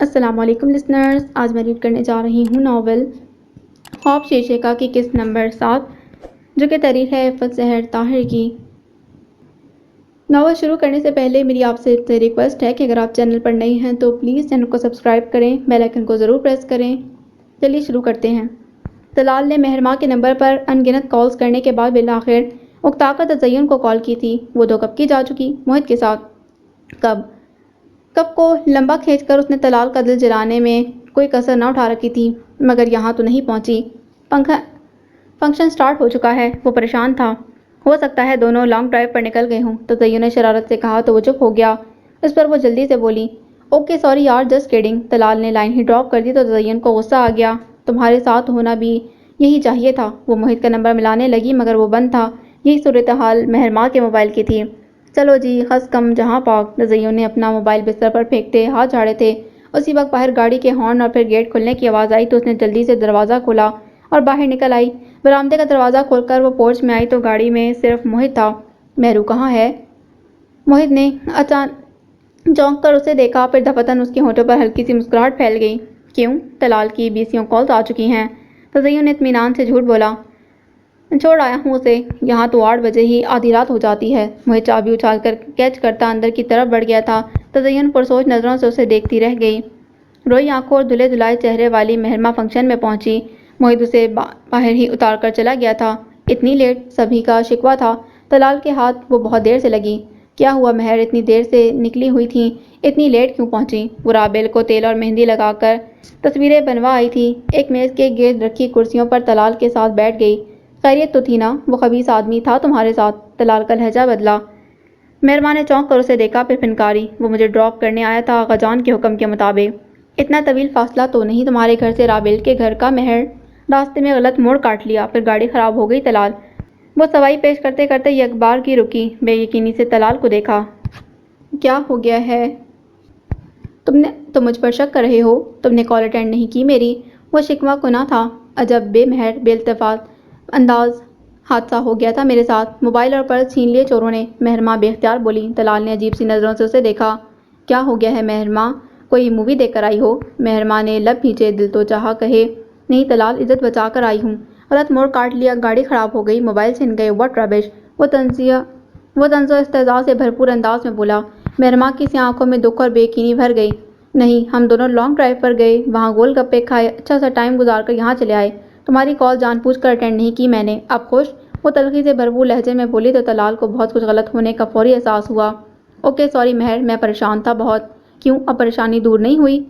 السلام علیکم لسنرز، آج میں ریڈ کرنے جا رہی ہوں ناول خواب شیشے کی قسط نمبر 7 جو کہ تحریر ہے عفت زہر طاہر کی۔ ناول شروع کرنے سے پہلے میری آپ سے ریکویسٹ ہے کہ اگر آپ چینل پر نئے ہیں تو پلیز چینل کو سبسکرائب کریں، بیل آئیکن کو ضرور پریس کریں۔ چلیے شروع کرتے ہیں۔ طلال نے مہرماں کے نمبر پر ان گنت کالز کرنے کے بعد بالآخر اکتا کر تزین کو کال کی تھی۔ وہ 2 کب کی جا چکی موہت کے ساتھ۔ کب کو لمبا کھینچ کر اس نے طلال کا دل جلانے میں کوئی کسر نہ اٹھا رکھی تھی، مگر یہاں تو نہیں پہنچی۔ فنکشن سٹارٹ ہو چکا ہے۔ وہ پریشان تھا۔ ہو سکتا ہے دونوں لانگ ڈرائیو پر نکل گئے ہوں۔ تزین نے شرارت سے کہا تو وہ چپ ہو گیا۔ اس پر وہ جلدی سے بولی، اوکے سوری یار، جسٹ کیڈنگ۔ طلال نے لائن ہی ڈراپ کر دی تو تزین کو غصہ آ گیا۔ تمہارے ساتھ ہونا بھی یہی چاہیے تھا۔ وہ موہت کا نمبر ملانے لگی مگر وہ بند تھا۔ یہی صورتحال مہرماں کے موبائل کی تھی۔ چلو جی، خس کم جہاں پاک۔ تزین نے اپنا موبائل بستر پر پھینکتے ہاتھ جھاڑے تھے۔ اسی وقت باہر گاڑی کے ہارن اور پھر گیٹ کھلنے کی آواز آئی تو اس نے جلدی سے دروازہ کھولا اور باہر نکل آئی۔ برآمدے کا دروازہ کھول کر وہ پورچ میں آئی تو گاڑی میں صرف موہت تھا۔ مہرو کہاں ہے؟ موہت نے چونک کر اسے دیکھا، پھر دفعتاً اس کے ہونٹوں پر ہلکی سی مسکراہٹ پھیل گئی۔ کیوں؟ طلال کی 20 کالز آ چکی ہیں۔ تزین نے اطمینان سے جھوٹ بولا، چھوڑ آیا ہوں اسے، یہاں تو 8 بجے ہی آدھی رات ہو جاتی ہے۔ موہت چابی اچھال کر کیچ کرتا اندر کی طرف بڑھ گیا تھا۔ تزین پرسوچ نظروں سے اسے دیکھتی رہ گئی۔ روئی آنکھوں اور دھلے دھلائے چہرے والی مہرماں فنکشن میں پہنچی۔ موہت اسے باہر ہی اتار کر چلا گیا تھا۔ اتنی لیٹ؟ سبھی کا شکوہ تھا۔ طلال کے ہاتھ وہ بہت دیر سے لگی۔ کیا ہوا مہر، اتنی دیر سے نکلی ہوئی تھیں، اتنی لیٹ کیوں پہنچی؟ وہ رابل کو تیل اور مہندی لگا کر تصویریں بنوا آئی تھی۔ ایک میز کے گرد رکھی کرسیوں پر طلال کے ساتھ بیٹھ گئی۔ خیریت تو تھی نا؟ وہ خبیث آدمی تھا تمہارے ساتھ؟ طلال کا لہجہ بدلا۔ مہرماں نے چونک کر اسے دیکھا، پھر پھنکاری، وہ مجھے ڈراپ کرنے آیا تھا آغا جان کے حکم کے مطابق۔ اتنا طویل فاصلہ تو نہیں تمہارے گھر سے رابل کے گھر کا مہر؟ راستے میں غلط موڑ کاٹ لیا، پھر گاڑی خراب ہو گئی طلال۔ وہ سوائی پیش کرتے کرتے یک بار کی رکی، بے یقینی سے طلال کو دیکھا۔ کیا ہو گیا ہے؟ تم مجھ پر شک کر رہے ہو؟ تم نے کال اٹینڈ نہیں کی میری؟ وہ شکوہ کناں تھا۔ عجب بے مہر بے التفات انداز، حادثہ ہو گیا تھا میرے ساتھ، موبائل اور پرس چھین لیے چوروں نے، مہرماں بے اختیار بولی۔ طلال نے عجیب سی نظروں سے اسے دیکھا۔ کیا ہو گیا ہے مہرماں؟ کوئی مووی دیکھ کر آئی ہو؟ مہرماں نے لب کھینچے، دل تو چاہا کہے نہیں طلال، عزت بچا کر آئی ہوں۔ غلط موڑ کاٹ لیا، گاڑی خراب ہو گئی، موبائل چھن گئے، واٹ ربش۔ وہ طنز و استہزاء سے بھرپور انداز میں بولا۔ مہرماں کی سی آنکھوں میں دکھ اور بے یقینی بھر گئی۔ نہیں، ہم دونوں لانگ ڈرائیو پر گئے، وہاں گول گپے کھائے، اچھا سا ٹائم گزار کر یہاں چلے آئے۔ تمہاری کال جان بوجھ کر اٹینڈ نہیں کی میں نے۔ اب خوش؟ وہ تلخی سے بھرپور لہجے میں بولی تو طلال کو بہت کچھ غلط ہونے کا فوری احساس ہوا۔ اوکے سوری مہر، میں پریشان تھا بہت۔ کیوں، اب پریشانی دور نہیں ہوئی؟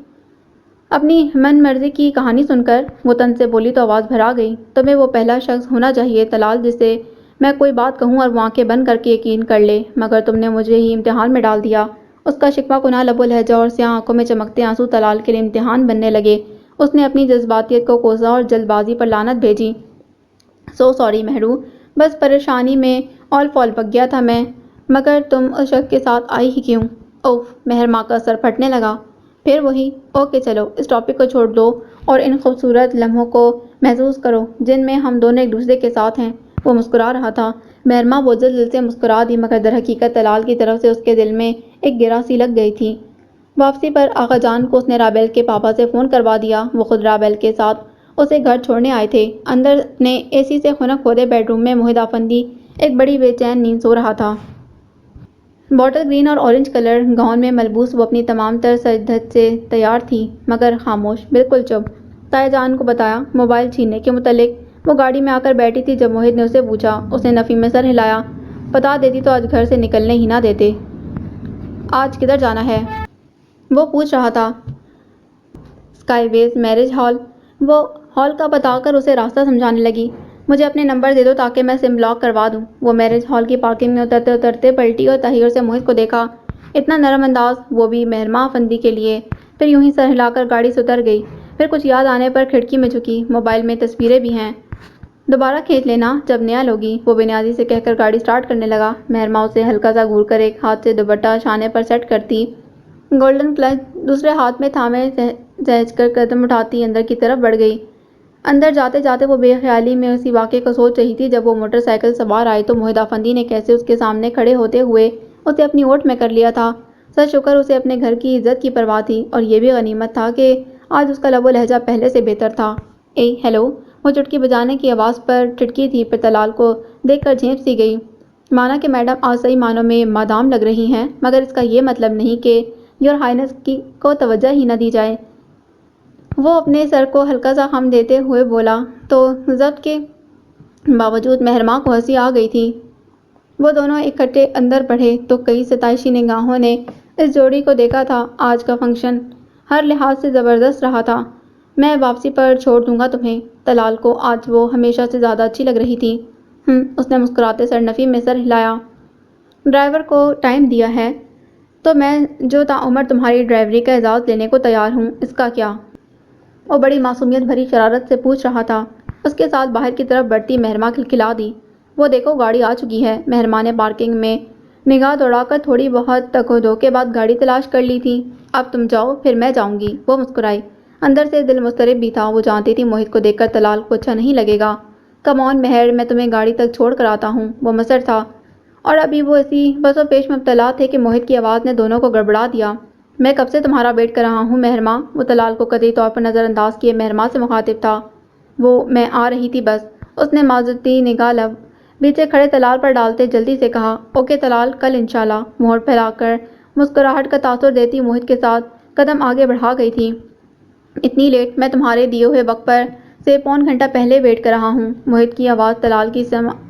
اپنی من مرضی کی کہانی سن کر؟ وہ طنز سے بولی تو آواز بھر آ گئی۔ تمہیں وہ پہلا شخص ہونا چاہیے طلال جس سے میں کوئی بات کہوں اور وہ آنکھیں بند کر کے یقین کر لے، مگر تم نے مجھے ہی امتحان میں ڈال دیا۔ اس کا شکوہ کناں لب و لہجہ اور سیاہ آنکھوں میں چمکتے آنسو طلال کے لیے امتحان بننے لگے۔ اس نے اپنی جذباتیت کو کوسا اور جلد بازی پر لعنت بھیجی۔ سو سوری مہرو، بس پریشانی میں اول فول پک گیا تھا میں، مگر تم اس شخص کے ساتھ آئی ہی کیوں؟ اوف، مہرماں کا سر پھٹنے لگا۔ پھر وہی؟ اوکے چلو اس ٹاپک کو چھوڑ دو اور ان خوبصورت لمحوں کو محسوس کرو جن میں ہم دونوں ایک دوسرے کے ساتھ ہیں۔ وہ مسکرا رہا تھا۔ مہرماں بوجھل دل سے مسکرا دی مگر در حقیقت طلال کی طرف سے اس کے دل میں ایک گرہ سی لگ گئی تھی۔ واپسی پر آغا جان کو اس نے رابل کے پاپا سے فون کروا دیا۔ وہ خود رابل کے ساتھ اسے گھر چھوڑنے آئے تھے۔ اندر نے اے سی سے خنک کھودے بیڈ روم میں موہت افندی ایک بڑی بے چین نیند سو رہا تھا۔ بوٹل گرین اور اورنج کلر گاؤن میں ملبوس وہ اپنی تمام تر سج دھج سے تیار تھی مگر خاموش، بالکل چپ۔ تایا جان کو بتایا موبائل چھیننے کے متعلق؟ وہ گاڑی میں آ کر بیٹھی تھی جب موہت نے اسے پوچھا۔ اس نے نفی میں سر ہلایا۔ بتا دیتی تو آج گھر سے نکلنے ہی نہ دیتے۔ آج کدھر جانا ہے؟ وہ پوچھ رہا تھا۔ اسکائی ویز میرج ہال۔ وہ ہال کا بتا کر اسے راستہ سمجھانے لگی۔ مجھے اپنے نمبر دے دو تاکہ میں سم بلاک کروا دوں۔ وہ میرج ہال کی پارکنگ میں اترتے اترتے پلٹی اور تحیر سے موہت کو دیکھا۔ اتنا نرم انداز، وہ بھی مہرماں افندی کے لیے۔ پھر یوں ہی سر ہلا کر گاڑی سے اتر گئی۔ پھر کچھ یاد آنے پر کھڑکی میں جھکی۔ موبائل میں تصویریں بھی ہیں، دوبارہ کھینچ لینا جب نیا لوگی۔ وہ بے نیازی سے کہہ کر گاڑی سٹارٹ کرنے لگا۔ مہرماں اسے ہلکا سا گھور کر ایک ہاتھ سے دوپٹہ شانے پر سیٹ کرتی، گولڈن کلچ دوسرے ہاتھ میں تھامے سہج کر قدم اٹھاتی اندر کی طرف بڑھ گئی۔ اندر جاتے جاتے وہ بے خیالی میں اسی واقعے کو سوچ رہی تھی جب وہ موٹر سائیکل سوار آئے تو موہت افندی نے کیسے اس کے سامنے کھڑے ہوتے ہوئے اسے اپنی اوٹ میں کر لیا تھا۔ سچ شکر اسے اپنے گھر کی عزت کی پرواہ تھی، اور یہ بھی غنیمت تھا کہ آج اس کا لب و لہجہ پہلے سے بہتر تھا۔ ہیلو۔ وہ چٹکی بجانے کی آواز پر ٹھٹکی تھی، پھر طلال کو دیکھ کر جھینپ سی گئی۔ مانا کہ میڈم آج صحیح معنوں میں مادام لگ رہی ہیں، مگر اس کا یہ مطلب نہیں کہ یور ہائنس کو توجہ ہی نہ دی جائے۔ وہ اپنے سر کو ہلکا سا خم دیتے ہوئے بولا تو ضبط کے باوجود مہرماں کو ہنسی آ گئی تھی۔ وہ دونوں اکٹھے اندر بڑھے تو کئی ستائشی نگاہوں نے اس جوڑی کو دیکھا تھا۔ آج کا فنکشن ہر لحاظ سے زبردست رہا تھا۔ میں واپسی پر چھوڑ دوں گا تمہیں۔ طلال کو آج وہ ہمیشہ سے زیادہ اچھی لگ رہی تھی۔ اس نے مسکراتے سرنفی میں سر ہلایا۔ ڈرائیور کو ٹائم دیا ہے تو میں جو تعمر تمہاری ڈرائیوری کا اعزاز لینے کو تیار ہوں، اس کا کیا؟ وہ بڑی معصومیت بھری شرارت سے پوچھ رہا تھا۔ اس کے ساتھ باہر کی طرف بڑھتی مہرماں کھلکھلا دی۔ وہ دیکھو گاڑی آ چکی ہے۔ مہرماں نے پارکنگ میں نگاہ دوڑا کر تھوڑی بہت تک و دو کے بعد گاڑی تلاش کر لی تھی۔ اب تم جاؤ پھر میں جاؤں گی۔ وہ مسکرائی، اندر سے دل مضطرب بھی تھا۔ وہ جانتی تھی موہت کو دیکھ کر طلال کو اچھا نہیں لگے گا۔ کم آن مہر، میں تمہیں گاڑی تک چھوڑ کر آتا ہوں۔ وہ مصر تھا، اور ابھی وہ اسی بس و پیش میں مبتلا تھے کہ موہت کی آواز نے دونوں کو گڑبڑا دیا۔ میں کب سے تمہارا ویٹ کر رہا ہوں مہرماں۔ وہ طلال کو قطعی طور پر نظر انداز کیے مہرماں سے مخاطب تھا۔ میں آ رہی تھی بس۔ اس نے معذرتی نگاہ لب پیچھے کھڑے طلال پر ڈالتے جلدی سے کہا۔ اوکے طلال، کل انشاءاللہ۔ مہر پھیلا کر مسکراہٹ کا تاثر دیتی موہت کے ساتھ قدم آگے بڑھا گئی تھی۔ اتنی لیٹ؟ میں تمہارے دیے ہوئے وقت پر سے پون گھنٹہ پہلے ویٹ کر رہا ہوں۔ موہت کی آواز طلال کی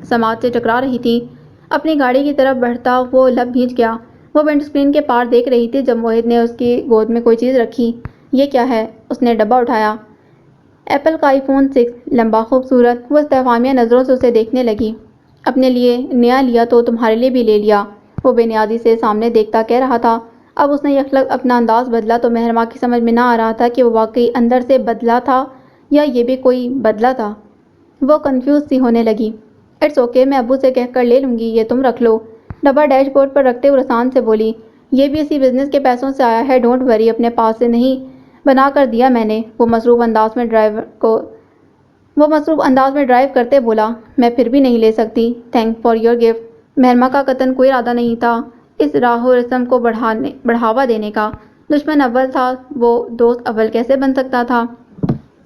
سماعت سے ٹکرا رہی تھی۔ اپنی گاڑی کی طرف بڑھتا وہ لب بھیج گیا۔ وہ ونڈو اسکرین کے پار دیکھ رہی تھی جب موہت نے اس کی گود میں کوئی چیز رکھی۔ یہ کیا ہے؟ اس نے ڈبہ اٹھایا۔ ایپل کا آئی فون 6، لمبا، خوبصورت۔ وہ استفہامیہ نظروں سے اسے دیکھنے لگی۔ اپنے لیے نیا لیا تو تمہارے لیے بھی لے لیا، وہ بے نیازی سے سامنے دیکھتا کہہ رہا تھا۔ اب اس نے یکلخت اپنا انداز بدلا تو مہرماں کی سمجھ میں نہ آ رہا تھا کہ وہ واقعی اندر سے بدلا تھا یا یہ بھی کوئی بدلہ تھا۔ وہ کنفیوز سی ہونے لگی۔ اٹس اوکے، میں ابو سے کہہ کر لے لوں گی، یہ تم رکھ لو، ڈبہ ڈیش بورڈ پر رکھتے ہوئے رسان سے بولی۔ یہ بھی اسی بزنس کے پیسوں سے آیا ہے، ڈونٹ وری، اپنے پاس سے نہیں بنا کر دیا میں نے۔ وہ مصروف انداز میں ڈرائیو کرتے بولا۔ میں پھر بھی نہیں لے سکتی۔ Thank for your gift. مہرماں کا قطعاً کوئی ارادہ نہیں تھا اس راہ و رسم کو بڑھاوا دینے کا۔ دشمن اول تھا وہ دوست اول کیسے بن سکتا تھا؟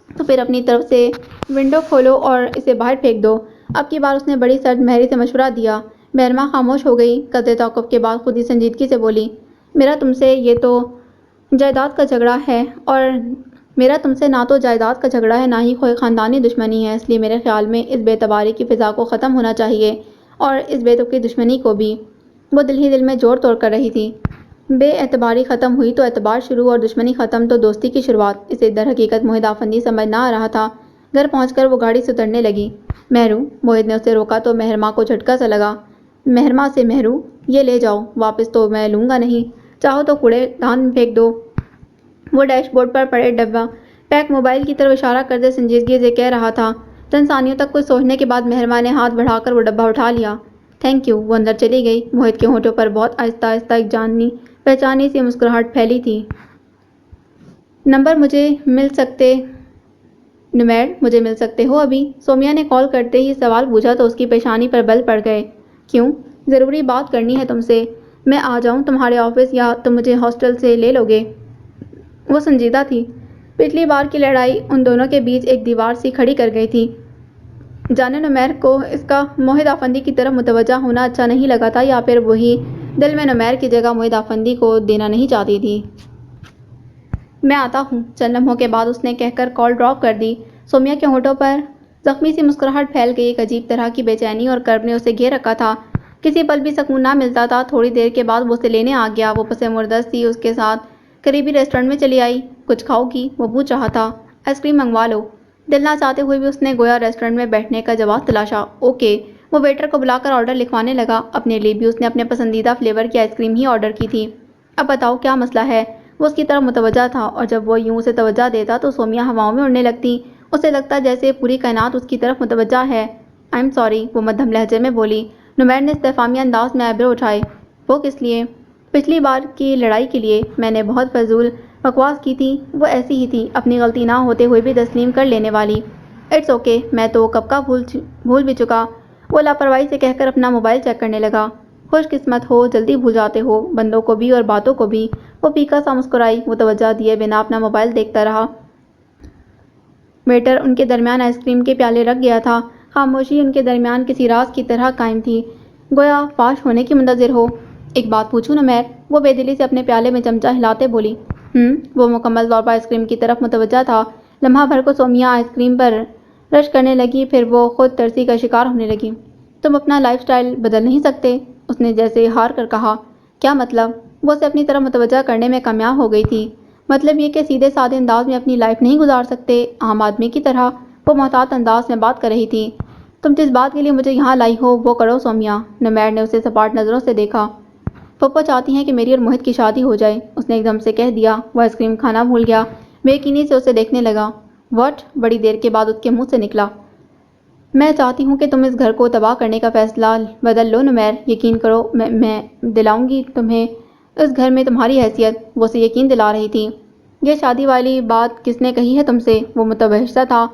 تو پھر اپنی طرف سے ونڈو کھولو اور اسے باہر پھینک دو۔ اب کی بار اس نے بڑی سرد مہری سے مشورہ دیا۔ مہرماں خاموش ہو گئی، قدرے توقف کے بعد خود ہی سنجیدگی سے بولی۔ میرا تم سے یہ تو جائیداد کا جھگڑا ہے، اور میرا تم سے نہ تو جائیداد کا جھگڑا ہے نہ ہی کوئی خاندانی دشمنی ہے، اس لیے میرے خیال میں اس بے اعتباری کی فضا کو ختم ہونا چاہیے، اور اس بے تکی دشمنی کو بھی۔ وہ دل ہی دل میں جوڑ توڑ کر رہی تھی۔ بے اعتباری ختم ہوئی تو اعتبار شروع، اور دشمنی ختم تو دوستی کی شروعات۔ اسے در حقیقت موہت آفندی سمجھ نہ آ رہا تھا۔ گھر پہنچ کر وہ گاڑی سے اترنے لگی۔ مہرو، موہت نے اسے روکا تو مہرماں کو جھٹکا سا لگا۔ مہرماں سے مہرو، یہ لے جاؤ، واپس تو میں لوں گا نہیں، چاہو تو کوڑے دان میں پھینک دو۔ وہ ڈیش بورڈ پر پڑے ڈبہ پیک موبائل کی طرف اشارہ کرتے سنجیدگی سے کہہ رہا تھا۔ چند ثانیوں تک کچھ سوچنے کے بعد مہرماں نے ہاتھ بڑھا کر وہ ڈبہ اٹھا لیا۔ Thank you. وہ اندر چلی گئی۔ موہت کے ہونٹوں پر بہت آہستہ آہستہ ایک جانی پہچانی سی مسکراہٹ پھیلی تھی۔ نمبر مجھے مل سکتے ہو ابھی؟ سومیا نے کال کرتے ہی سوال پوچھا تو اس کی پیشانی پر بل پڑ گئے۔ کیوں؟ ضروری بات کرنی ہے تم سے۔ میں آ جاؤں تمہارے آفس یا تم مجھے ہاسٹل سے لے لو گے؟ وہ سنجیدہ تھی۔ پچھلی بار کی لڑائی ان دونوں کے بیچ ایک دیوار سی کھڑی کر گئی تھی۔ جانے نمیر کو اس کا موہت آفندی کی طرف متوجہ ہونا اچھا نہیں لگا تھا، یا پھر وہی دل میں نمیر کی جگہ موہت آفندی کو دینا نہیں چاہتی تھی۔ میں آتا ہوں، چند لمحوں کے بعد اس نے کہہ کر کال ڈراپ کر دی۔ سومیا کے ہونٹوں پر زخمی سی مسکراہٹ پھیل گئی۔ ایک عجیب طرح کی بے چینی اور کرب نے اسے گھیر رکھا تھا۔ کسی پل بھی سکون نہ ملتا تھا۔ تھوڑی دیر کے بعد وہ اسے لینے آ گیا۔ وہ پس مردہ سی اس کے ساتھ قریبی ریسٹورنٹ میں چلی آئی۔ کچھ کھاؤ گی؟ وہ پوچھ رہا تھا۔ آئس کریم منگوا لو۔ دل نہ چاہتے ہوئے بھی اس نے گویا ریسٹورنٹ میں بیٹھنے کا جواز تلاشا۔ اوکے۔ وہ ویٹر کو بلا کر آرڈر لکھوانے لگا۔ اپنے لیے بھی اس نے اپنے پسندیدہ فلیور کی آئس کریم ہی آرڈر کی تھی۔ اب بتاؤ کیا مسئلہ ہے؟ وہ اس کی طرف متوجہ تھا، اور جب وہ یوں اسے توجہ دیتا تو سومیا ہواؤں میں اڑنے لگتی۔ اسے لگتا جیسے پوری کائنات اس کی طرف متوجہ ہے۔ آئی ایم سوری، وہ مدھم لہجے میں بولی۔ نمیر نے استفہامیہ انداز میں آئیبرو اٹھائے۔ وہ کس لیے؟ پچھلی بار کی لڑائی کے لیے۔ میں نے بہت فضول بکواس کی تھی۔ وہ ایسی ہی تھی، اپنی غلطی نہ ہوتے ہوئے بھی تسلیم کر لینے والی۔ اٹس اوکے، میں تو کب کا بھول بھی چکا۔ وہ لاپرواہی سے کہہ کر اپنا موبائل چیک کرنے لگا۔ خوش قسمت ہو، جلدی بھول جاتے ہو، بندوں کو بھی اور باتوں کو بھی۔ وہ پھیکا سا مسکرائی، متوجہ دیے بنا اپنا موبائل دیکھتا رہا۔ ویٹر ان کے درمیان آئس کریم کے پیالے رکھ گیا تھا۔ خاموشی ان کے درمیان کسی راز کی طرح قائم تھی، گویا فاش ہونے کی منتظر ہو۔ ایک بات پوچھوں نمیر؟ وہ بے دلی سے اپنے پیالے میں چمچہ ہلاتے بولی۔ وہ مکمل طور پر آئس کریم کی طرف متوجہ تھا۔ لمحہ بھر کو سومیا آئس کریم پر رش کرنے لگی، پھر وہ خود ترسی کا شکار ہونے لگی۔ تم اپنا لائف سٹائل بدل نہیں سکتے؟ اس نے جیسے ہار کر کہا۔ کیا مطلب؟ وہ اسے اپنی طرف متوجہ کرنے میں کامیاب ہو گئی تھی۔ مطلب یہ کہ سیدھے سادے انداز میں اپنی لائف نہیں گزار سکتے، عام آدمی کی طرح؟ وہ محتاط انداز میں بات کر رہی تھی۔ تم جس بات کے لیے مجھے یہاں لائی ہو وہ کرو سومیا۔ نمیر نے اسے سپاٹ نظروں سے دیکھا۔ پھپھو چاہتی ہیں کہ میری اور موہت کی شادی ہو جائے، اس نے ایک دم سے کہہ دیا۔ وہ آئس کریم کھانا بھول گیا، بے یقینی سے اسے دیکھنے لگا۔ واٹ؟ بڑی دیر کے بعد اس کے منہ سے نکلا۔ میں چاہتی ہوں کہ تم اس گھر کو تباہ کرنے کا فیصلہ بدل لو نمیر، یقین کرو میں دلاؤں گی تمہیں اس گھر میں تمہاری حیثیت۔ وہ اسے یقین دلا رہی تھی۔ یہ شادی والی بات کس نے کہی ہے تم سے؟ وہ متبحشہ تھا۔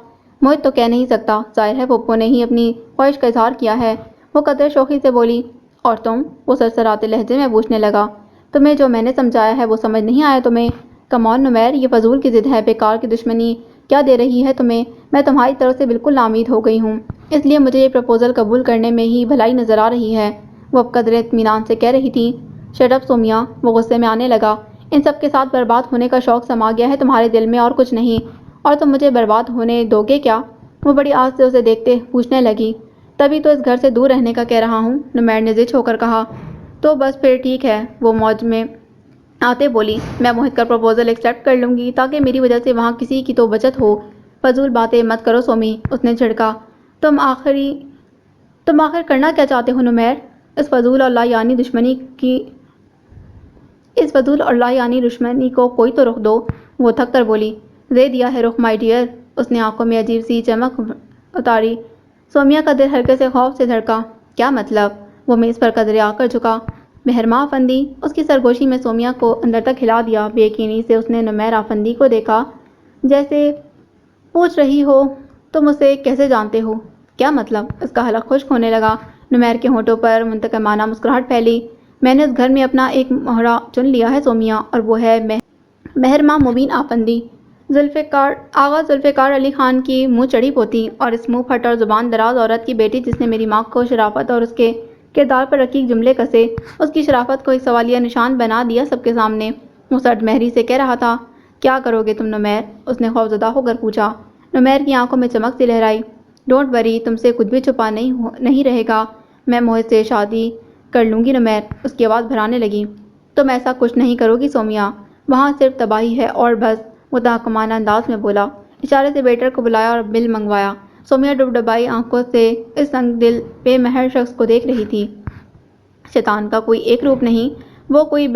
موہت تو کہہ نہیں سکتا، ظاہر ہے پھپھو نے ہی اپنی خواہش کا اظہار کیا ہے۔ وہ قدرے شوخی سے بولی۔ اور تم؟ وہ سرسراتے لہجے میں پوچھنے لگا۔ تمہیں جو میں نے سمجھایا ہے وہ سمجھ نہیں آیا تمہیں؟ کم آن نمیر، یہ فضول کی ضد ہے، بیکار کی دشمنی کیا دے رہی ہے تمہیں؟ میں تمہاری طرف سے بالکل ناامید ہو گئی ہوں، اس لیے مجھے یہ پرپوزل قبول کرنے میں ہی بھلائی نظر آ رہی ہے، وہ اب قدرے اطمینان سے کہہ رہی تھی۔ شٹ اپ سومیا، وہ غصے میں آنے لگا۔ ان سب کے ساتھ برباد ہونے کا شوق سما گیا ہے تمہارے دل میں اور کچھ نہیں، اور تم مجھے برباد ہونے دو گے کیا؟ وہ بڑی آس سے اسے دیکھتے پوچھنے لگی۔ تبھی تو اس گھر سے دور رہنے کا کہہ رہا ہوں، نمیر نے زچ ہو کر کہا۔ تو بس پھر ٹھیک ہے، وہ موج میں آتے بولی۔ میں موہت کا پرپوزل ایکسیپٹ کر لوں گی تاکہ میری وجہ سے وہاں کسی کی تو بچت ہو۔ فضول باتیں مت کرو سومی، اس نے جھڑکا۔ تم آخر کرنا کیا چاہتے ہو نمیر؟ اس فضول اور لایعنی دشمنی کو کوئی تو رخ دو، وہ تھک کر بولی۔ دے دیا ہے رخ مائی ڈیئر، اس نے آنکھوں میں عجیب سی چمک اتاری۔ سومیا کا دل ہلکے سے خوف سے دھڑکا۔ کیا مطلب؟ وہ میز پر قدرے آ کر جھکا۔ مہرماں افندی، اس کی سرگوشی میں سومیا کو اندر تک ہلا دیا۔ بے یقینی سے اس نے نمیر افندی کو دیکھا، جیسے پوچھ رہی ہو تم اسے کیسے جانتے ہو؟ کیا مطلب؟ اس کا حلق خشک ہونے لگا۔ نمیر کے ہونٹوں پر منتقمانہ مسکراہٹ پھیلی۔ میں نے اس گھر میں اپنا ایک مہرہ چن لیا ہے سومیا، اور وہ ہے مہرماں مبین آفندی، آغا ذوالفقار علی خان کی منہ چڑھی پوتی، اور اس منہ پھٹ اور زبان دراز عورت کی بیٹی جس نے میری ماں کو شرافت اور اس کے کردار پر رقیق جملے کسے، اس کی شرافت کو ایک سوالیہ نشان بنا دیا سب کے سامنے۔ وہ سرد مہری سے کہہ رہا تھا۔ کیا کرو گے تم نمیر؟ اس نے خوفزدہ ہو کر پوچھا۔ نمیر کی آنکھوں میں چمک سی لہرائی۔ ڈونٹ وری، تم سے کچھ بھی چھپا نہیں رہے گا، میں موہت سے شادی کر لوں گی نمیر، اس کی آواز بھرانے لگی۔ تم ایسا کچھ نہیں کرو گی سومیا، وہاں صرف تباہی ہے اور بس، وہ تحقمانہ انداز میں بولا۔ اشارے سے ویٹر کو بلایا اور بل منگوایا۔ سومیا ڈبڈبائی آنکھوں سے اس سنگ دل بے مہر شخص کو دیکھ رہی تھی۔ شیطان کا کوئی ایک روپ نہیں، وہ کوئی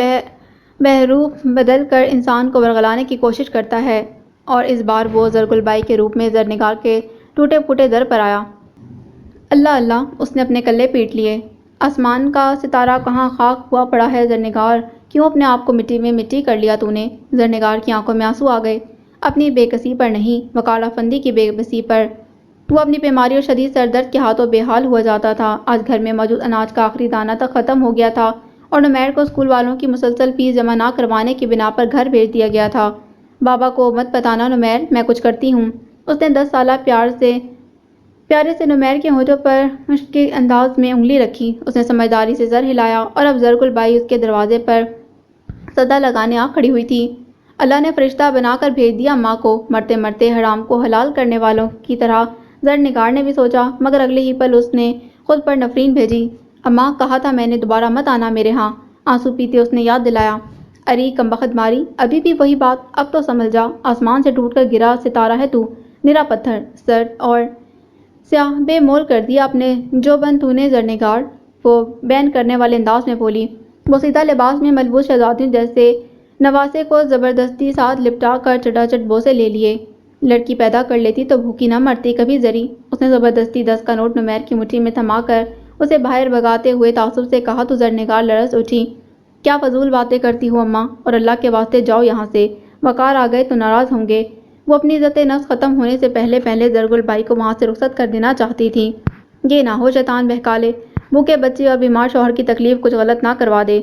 بہروپ بدل کر انسان کو ورغلانے کی کوشش کرتا ہے، اور اس بار وہ زرگل بائی کے روپ میں زرنگار کے ٹوٹے پھوٹے در پر آیا۔ اللہ اللہ، اس نے اپنے کلے پیٹ لیے۔ آسمان کا ستارہ کہاں خاک ہوا پڑا ہے زرنگار، کیوں اپنے آپ کو مٹی میں مٹی کر لیا تو نے؟ زرنگار کی آنکھوں میں آنسو آ گئے۔ اپنی بے کسی پر نہیں، وقار افندی کی بے بسی پر۔ وہ اپنی بیماری اور شدید سر درد کے ہاتھوں بے حال ہوا جاتا تھا۔ آج گھر میں موجود اناج کا آخری دانہ تک ختم ہو گیا تھا، اور نمیر کو اسکول والوں کی مسلسل فیس جمع نہ کروانے کی بنا پر گھر بھیج دیا گیا تھا۔ بابا کو مت بتانا نمیر، میں کچھ کرتی ہوں، اس نے 10 سالہ پیارے سے نمیر کے ہونٹوں پر مشق کے انداز میں انگلی رکھی۔ اس نے سمجھداری سے سر ہلایا، اور اب زرگل بائی اس کے دروازے پر صدا لگانے آ کھڑی ہوئی تھی۔ اللہ نے فرشتہ بنا کر بھیج دیا اماں کو، مرتے مرتے حرام کو حلال کرنے والوں کی طرح زرنگار نے بھی سوچا، مگر اگلے ہی پل اس نے خود پر نفرین بھیجی۔ اماں، کہا تھا میں نے دوبارہ مت آنا میرے ہاں، آنسو پیتے اس نے یاد دلایا۔ اری کمبخت ماری، ابھی بھی وہی بات، اب تو سنبھل جا، آسمان سے ٹوٹ کر گرا ستارہ ہے تو، نرا پتھر، سرد اور سیاہ بے مول کر دیا اپنے جو بن تو نے زرنگار، وہ بین کرنے والے انداز میں بولی۔ وہ سیدھا لباس میں ملبوس شہزادیوں جیسے نواسے کو زبردستی ساتھ لپٹا کر چٹاچٹ بوسے لے لیے۔ لڑکی پیدا کر لیتی تو بھوکی نہ مرتی کبھی زری، اس نے زبردستی 10 کا نوٹ نمیر کی مٹھی میں تھما کر اسے باہر بھگاتے ہوئے تعصب سے کہا تو زرنگار لرز اٹھی۔ کیا فضول باتیں کرتی ہو اماں، اور اللہ کے واسطے جاؤ یہاں سے، وقار آ گئے تو ناراض ہوں گے۔ وہ اپنی عزت نفس ختم ہونے سے پہلے زرگل بائی کو وہاں سے رخصت کر دینا چاہتی تھی۔ یہ نہ ہو شیطان بہکا لے، بھوکے بچے اور بیمار شوہر کی تکلیف کچھ غلط نہ کروا دے۔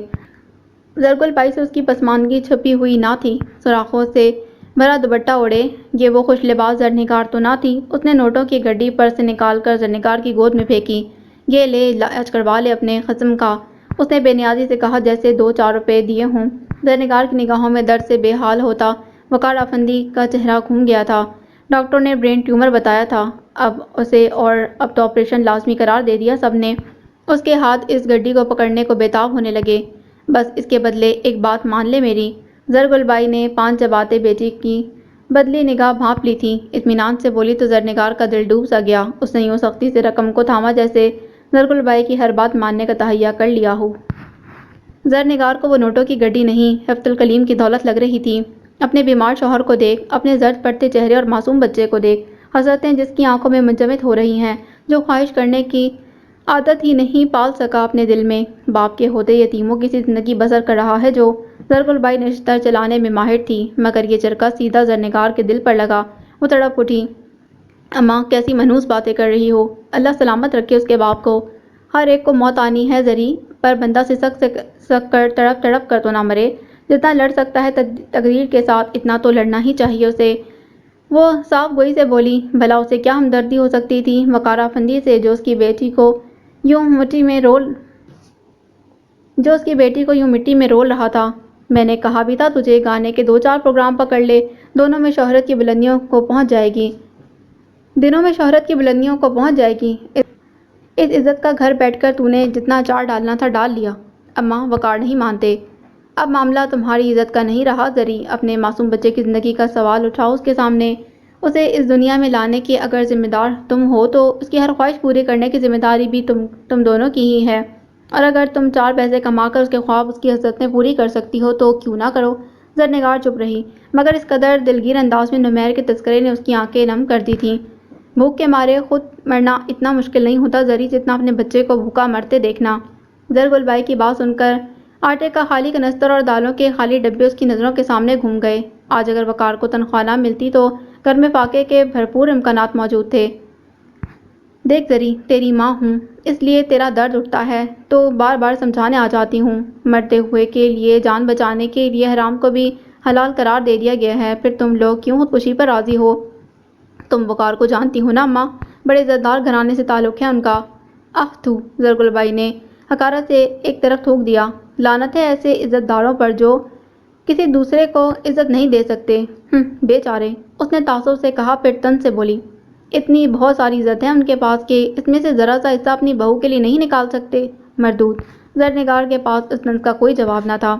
زرگل بائی سے اس کی پسماندگی چھپی ہوئی نہ تھی۔ سوراخوں سے بھرا دوپٹہ اوڑھے یہ وہ خوش لباس زرنگار تو نہ تھی۔ اس نے نوٹوں کی گڈی پر سے نکال کر زرنگار کی گود میں پھینکی۔ یہ لے، علاج کروا لے اپنے قسم کا، اس نے بے نیازی سے کہا جیسے 2-4 روپے دیے ہوں۔ زرنگار کی نگاہوں میں درد سے بے حال ہوتا وقار افندی کا چہرہ گھوم گیا تھا۔ ڈاکٹر نے برین ٹیومر بتایا تھا اب تو آپریشن لازمی قرار دے دیا سب نے۔ اس کے ہاتھ اس گڈی کو پکڑنے کو بےتاب ہونے لگے۔ بس اس کے بدلے ایک بات مان لے میری۔ زرگل بائی نے پان چباتے بیٹی کی بدلی نگاہ بھانپ لی تھی۔ اطمینان سے بولی تو زرنگار کا دل ڈوب سا گیا۔ اس نے یوں سختی سے رقم کو تھاما جیسے زرگل بائی کی ہر بات ماننے کا تہیہ کر لیا ہو۔ زرنگار کو وہ نوٹوں کی گڈی نہیں، حفظ الکلیم کی دولت لگ رہی تھی۔ اپنے بیمار شوہر کو دیکھ، اپنے زرد پڑتے چہرے اور معصوم بچے کو دیکھ، حسرتیں جس کی آنکھوں میں منجمد ہو رہی ہیں، جو خواہش کرنے کی عادت ہی نہیں پال سکا اپنے دل میں۔ باپ کے ہوتے یتیموں کی سی زندگی بسر کر رہا ہے جو۔ زرگل بائی نشتر چلانے میں ماہر تھی، مگر یہ چرخا سیدھا زرنگار کے دل پر لگا۔ وہ تڑپ اٹھی۔ اماں کیسی منحوس باتیں کر رہی ہو، اللہ سلامت رکھے اس کے باپ کو۔ ہر ایک کو موت آنی ہے زری، پر بندہ سسک کر تڑپ کر تو نہ مرے۔ جتنا لڑ سکتا ہے تقدیر کے ساتھ اتنا تو لڑنا ہی چاہیے اسے۔ وہ صاف گوئی سے بولی، بھلا اسے کیا ہمدردی ہو سکتی تھی وقار افندی سے جو اس کی بیٹی کو یوں مٹی میں رول رہا تھا۔ میں نے کہا بھی تھا تجھے گانے کے 2-4 پروگرام پکڑ لے، دنوں میں شہرت کی بلندیوں کو پہنچ جائے گی۔ اس عزت کا گھر بیٹھ کر تو نے جتنا اچار ڈالنا تھا ڈال لیا۔ اماں وقار نہیں مانتے۔ اب معاملہ تمہاری عزت کا نہیں رہا زری، اپنے معصوم بچے کی زندگی کا سوال اٹھاؤ اس کے سامنے۔ اسے اس دنیا میں لانے کے اگر ذمہ دار تم ہو تو اس کی ہر خواہش پوری کرنے کی ذمہ داری بھی تم دونوں کی ہی ہے، اور اگر تم 4 پیسے کما کر اس کے خواب، اس کی حسرتیں پوری کر سکتی ہو تو کیوں نہ کرو۔ زرنگار چپ رہی، مگر اس قدر دلگیر انداز میں نمیر کے تذکرے نے اس کی آنکھیں نم کر دی تھیں۔ بھوک کے مارے خود مرنا اتنا مشکل نہیں ہوتا زری جتنا اپنے بچے کو بھوکا مرتے دیکھنا۔ زرگل بائی کی بات سن کر آٹے کا خالی کنستر اور دالوں کے خالی ڈبے اس کی نظروں کے سامنے گھوم گئے۔ آج اگر وقار کو تنخواہ نہ ملتی تو گھر میں فاقے کے بھرپور امکانات موجود تھے۔ دیکھ زری، تیری ماں ہوں، اس لیے تیرا درد اٹھتا ہے تو بار بار سمجھانے آ جاتی ہوں۔ مرتے ہوئے کے لیے، جان بچانے کے لیے حرام کو بھی حلال قرار دے دیا گیا ہے، پھر تم لوگ کیوں خودکشی پر راضی ہو؟ تم وقار کو جانتی ہو نا اماں، بڑے عزتدار گھرانے سے تعلق ہے ان کا۔ تو زرگل بائی نے حقارت سے ایک طرف تھوک دیا۔ لعنت ہے ایسے عزت داروں پر جو کسی دوسرے کو عزت نہیں دے سکتے۔ بے چارے، اس نے تعصب سے کہا، پھر طنز سے بولی، اتنی بہت ساری عزت ہے ان کے پاس کہ اس میں سے ذرا سا حصہ اپنی بہو کے لیے نہیں نکال سکتے۔ مردود۔ زرنگار کے پاس اس طنز کا کوئی جواب نہ تھا۔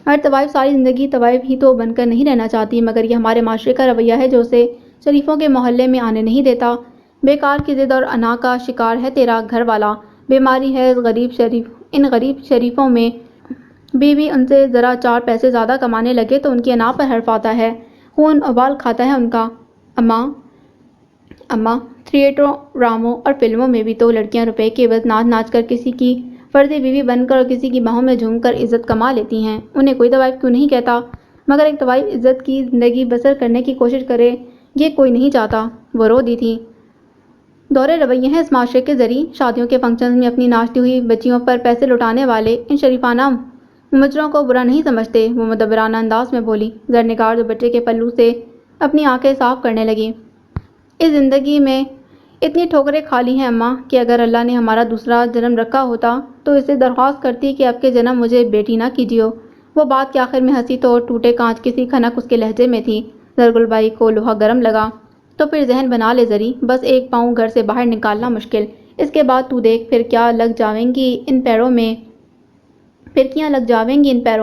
ہر طوائف ساری زندگی طوائف ہی تو بن کر نہیں رہنا چاہتی، مگر یہ ہمارے معاشرے کا رویہ ہے جو اسے شریفوں کے محلے میں آنے نہیں دیتا۔ بیکار کی ضد اور انا کا شکار ہے تیرا گھر والا۔ بیماری ہے ان غریب شریفوں میں بھی ان سے ذرا 4 پیسے زیادہ کمانے لگے تو ان کی انا پر حرف آتا ہے، خون ابال کھاتا ہے ان کا۔ اماں تھیٹروں، ڈراموں اور فلموں میں بھی تو لڑکیاں روپے کے عوض ناچ ناچ کر کسی کی فرضی بیوی بن کر اور کسی کی باہوں میں جھوم کر عزت کما لیتی ہیں۔ انہیں کوئی طوائف کیوں نہیں کہتا؟ مگر ایک طوائف عزت کی زندگی بسر کرنے کی کوشش کرے، یہ کوئی نہیں چاہتا۔ وہ رو دی تھی۔ دورے رویے ہیں اس معاشرے کے ذریعے، شادیوں کے فنکشنز میں اپنی ناچتی ہوئی بچیوں پر پیسے لٹانے والے ان شریفانہ مجرموں کو برا نہیں سمجھتے، وہ مدبرانہ انداز میں بولی۔ زرنگار دوپٹے کے پلو سے اپنی آنکھیں صاف کرنے لگی۔ اس زندگی میں اتنی ٹھوکریں کھا لی ہیں اماں کہ اگر اللہ نے ہمارا دوسرا جنم رکھا ہوتا تو اس سے درخواست کرتی کہ اب کے جنم مجھے بیٹی نہ کیجیے۔ وہ بات کے آخر میں ہنسی تو ٹوٹے کانچ کی سی کھنک اس کے لہجے میں تھی۔ زرگل بائی کو لوہا گرم لگا۔ تو پھر ذہن بنا لے زری، بس ایک پاؤں گھر سے باہر نکالنا مشکل، اس کے بعد تو دیکھ پھر کیا لگ جاویں گی ان پیروں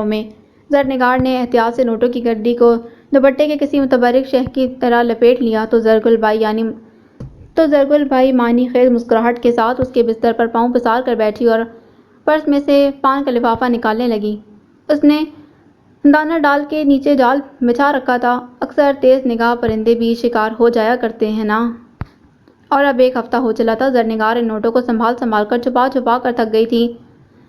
میں۔ زرنگار نے احتیاط سے نوٹوں کی گڈی کو دوپٹے کے کسی متبرک شہ کی طرح لپیٹ لیا تو زرگل بائی معنی خیز مسکراہٹ کے ساتھ اس کے بستر پر پاؤں پسار کر بیٹھی اور پرس میں سے پان کا لفافہ نکالنے لگی۔ اس نے دانہ ڈال کے نیچے جال بچھا رکھا تھا، اکثر تیز نگاہ پرندے بھی شکار ہو جایا کرتے ہیں نا۔ اور اب 1 ہفتہ ہو چلا تھا زرنگار ان نوٹوں کو سنبھال کر چھپا کر تھک گئی تھی۔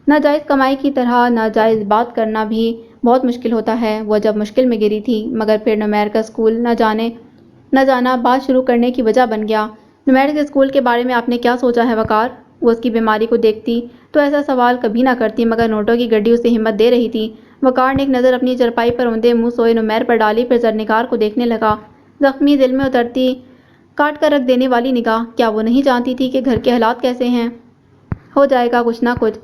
ناجائز کمائی کی طرح ناجائز بات کرنا بھی بہت مشکل ہوتا ہے۔ وہ جب مشکل میں گری تھی، مگر پھر نمیر کا اسکول نہ جانا بات شروع کرنے کی وجہ بن گیا۔ نمیر کے اسکول کے بارے میں آپ نے کیا سوچا ہے وقار؟ وہ اس کی بیماری کو دیکھتی تو ایسا سوال کبھی نہ کرتی، مگر نوٹوں کی گڈی اسے ہمت دے رہی تھی۔ وقار نے ایک نظر اپنی چرپائی پر اوندے منہ سوئے نمیر پر ڈالی، پھر زرنگار کو دیکھنے لگا۔ زخمی دل میں اترتی کاٹ کر رکھ دینے والی نگاہ۔ کیا وہ نہیں جانتی تھی کہ گھر کے حالات کیسے ہیں؟ ہو جائے گا کچھ نہ کچھ۔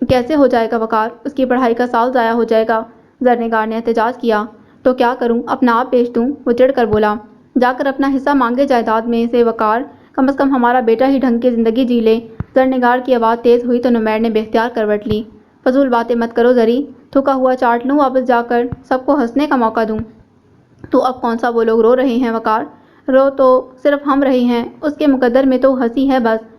کیسے ہو جائے گا وقار؟ اس کی پڑھائی کا سال ضائع ہو جائے گا۔ زرنگار نے احتجاج کیا۔ تو کیا کروں؟ اپنا آپ بیچ دوں؟ وہ چڑھ کر بولا۔ جا کر اپنا حصہ مانگے جائیداد میں سے وقار، کم از کم ہمارا بیٹا ہی ڈھنگ کی زندگی جی لے۔ زرنگار کی آواز تیز ہوئی تو نمیر نے بے اختیار کروٹ لی۔ فضول باتیں مت کرو زری، تھوکا ہوا چاٹ لوں واپس جا کر، سب کو ہنسنے کا موقع دوں۔ تو اب کون سا وہ لوگ رو رہے ہیں وقار؟ رو تو صرف ہم رہے ہیں، اس کے مقدر میں تو ہنسی ہے بس۔